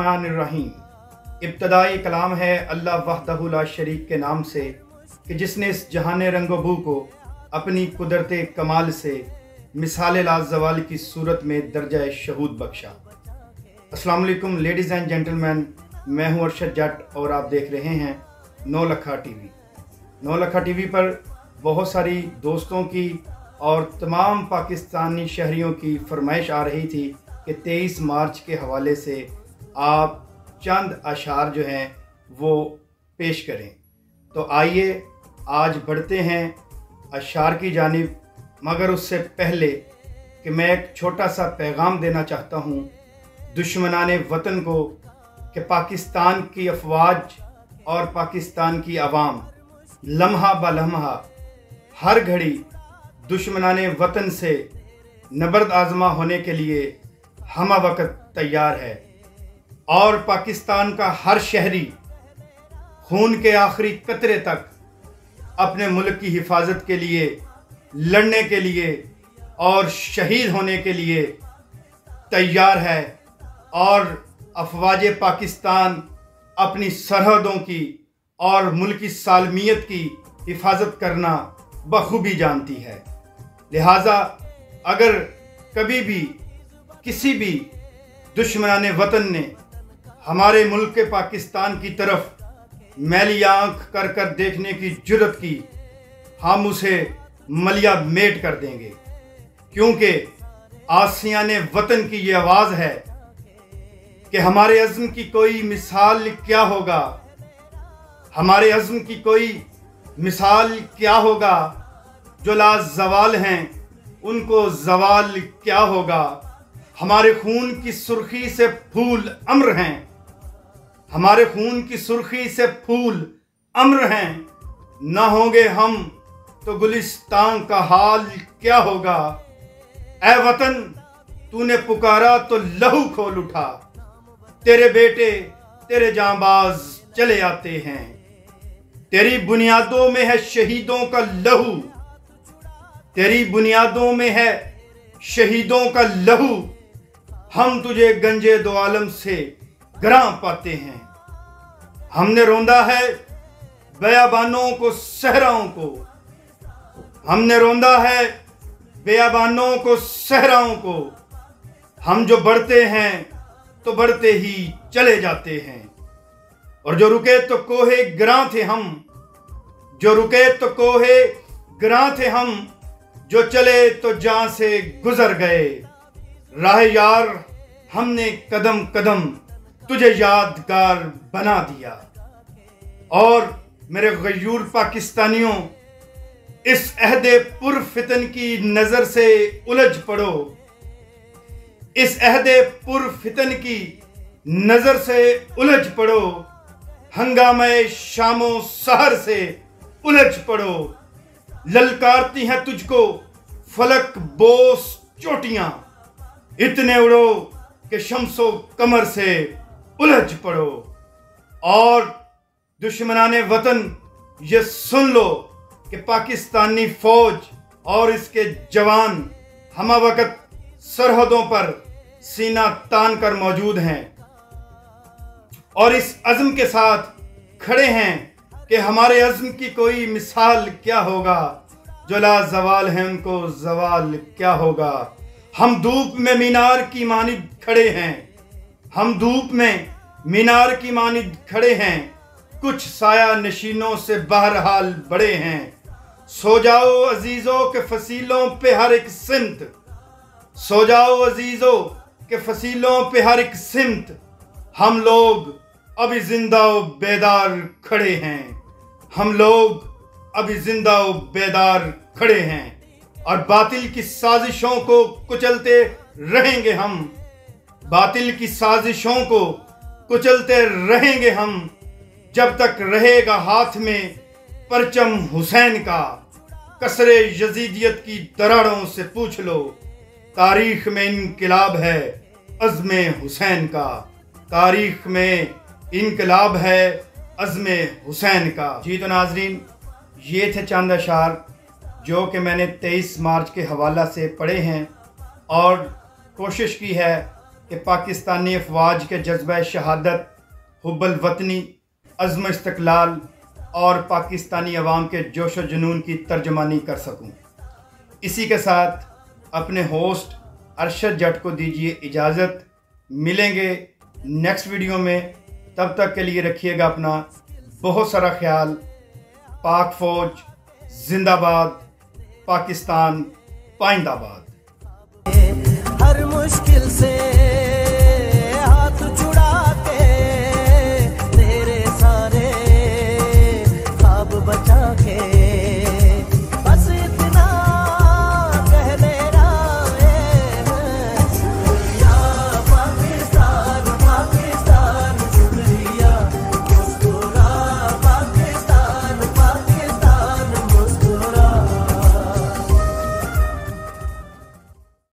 बिस्मिल्लाहिर्रहमानिर्रहीम। इब्तदाई कलाम है अल्लाह वहदहु ला शरीक के नाम से कि जिसने इस जहान रंगो बू को अपनी कुदरत कमाल से मिसाल लाज़वाल की सूरत में दर्जा शहूद बख्शा। अस्सलाम वालेकुम लेडीज़ एंड जेंटलमैन, मैं हूँ अरशद जट और आप देख रहे हैं नौलखा टीवी। नौलखा टीवी पर बहुत सारी दोस्तों की और तमाम पाकिस्तानी शहरियों की फरमाइश आ रही थी कि 23 मार्च के हवाले से आप चंद अशार जो हैं वो पेश करें। तो आइए आज बढ़ते हैं अशार की जानिब, मगर उससे पहले कि मैं एक छोटा सा पैगाम देना चाहता हूँ दुश्मनाने वतन को कि पाकिस्तान की अफवाज और पाकिस्तान की आवाम लम्हा ब लम्हा हर घड़ी दुश्मनाने वतन से नबर्द आज़मा होने के लिए हम वक्त तैयार है और पाकिस्तान का हर शहरी खून के आखिरी कतरे तक अपने मुल्क की हिफाजत के लिए लड़ने के लिए और शहीद होने के लिए तैयार है। और अफवाज पाकिस्तान अपनी सरहदों की और मुल्क की सालमियत की हिफाजत करना बखूबी जानती है। लिहाजा अगर कभी भी किसी भी दुश्मनाने वतन ने हमारे मुल्क के पाकिस्तान की तरफ मैली आंख कर कर देखने की जुर्रत की, हम उसे मलिया मेट कर देंगे, क्योंकि आसियाने वतन की ये आवाज़ है कि हमारे अज़्म की कोई मिसाल क्या होगा, हमारे अज़्म की कोई मिसाल क्या होगा, जो लाज़वाल हैं उनको ज़वाल क्या होगा। हमारे खून की सुर्खी से फूल अम्र हैं, हमारे खून की सुर्खी से फूल अम्र हैं, ना होंगे हम तो गुलिस्तान का हाल क्या होगा। ऐ वतन तूने पुकारा तो लहू खोल उठा, तेरे बेटे तेरे जांबाज चले आते हैं। तेरी बुनियादों में है शहीदों का लहू, तेरी बुनियादों में है शहीदों का लहू, हम तुझे गंजे दो आलम से ग्रां पाते हैं। हमने रोंदा है बेयाबानों को सहराओं को, हमने रोंदा है बेयाबानों को सहराओं को, हम जो बढ़ते हैं तो बढ़ते ही चले जाते हैं। और जो रुके तो कोहे ग्रां थे हम, जो रुके तो कोहे ग्रां थे हम, जो चले तो जान से गुजर गए। राह यार हमने कदम कदम तुझे यादगार बना दिया। और मेरे गयूर पाकिस्तानियों, इस अहदे पुरफितन की नजर से उलझ पड़ो, इस अहदे पुरफितन की नजर से उलझ पड़ो, हंगामे शामो सहर से उलझ पड़ो। ललकारती हैं तुझको फलक बोस चोटियां, इतने उड़ो कि शम्सो कमर से उलझ पड़ो। और दुश्मनाने वतन ये सुन लो कि पाकिस्तानी फौज और इसके जवान हम वक्त सरहदों पर सीना तान कर मौजूद हैं और इस अज़्म के साथ खड़े हैं कि हमारे अज़्म की कोई मिसाल क्या होगा, जो लाज़वाल हैं उनको ज़वाल क्या होगा। हम धूप में मीनार की मानिद खड़े हैं, हम धूप में मीनार की मानिद खड़े हैं, कुछ साया नशीनों से बहरहाल बड़े हैं। सो जाओ अजीजों के फसीलों पे हर एक सिमत, सो जाओ अजीजों के फसीलों पे हर एक सिमत, हम लोग अभी जिंदा व बेदार खड़े हैं, हम लोग अभी जिंदा व बेदार खड़े हैं। और बातिल की साजिशों को कुचलते रहेंगे हम, बातिल की साजिशों को कुचलते रहेंगे हम, जब तक रहेगा हाथ में परचम हुसैन का। कसरे यजीदियत की दरारों से पूछ लो, तारीख में इनकलाब है अज़्मे हुसैन का, तारीख में इनकलाब है अज़्मे हुसैन का। जी तो नाजरीन, ये थे चंद अशार जो कि मैंने 23 मार्च के हवाला से पढ़े हैं और कोशिश की है कि पाकिस्तानी अफवाज के जज्बा शहादत, हुब्बुल वतनी, अज़्म इस्तक़लाल और पाकिस्तानी अवाम के जोश व जुनून की तर्जमानी कर सकूं। इसी के साथ अपने होस्ट अरशद जट को दीजिए इजाज़त। मिलेंगे नेक्स्ट वीडियो में, तब तक के लिए रखिएगा अपना बहुत सारा ख्याल। पाक फ़ौज जिंदाबाद, पाकिस्तान पाइंदाबाद। हर मुश्किल से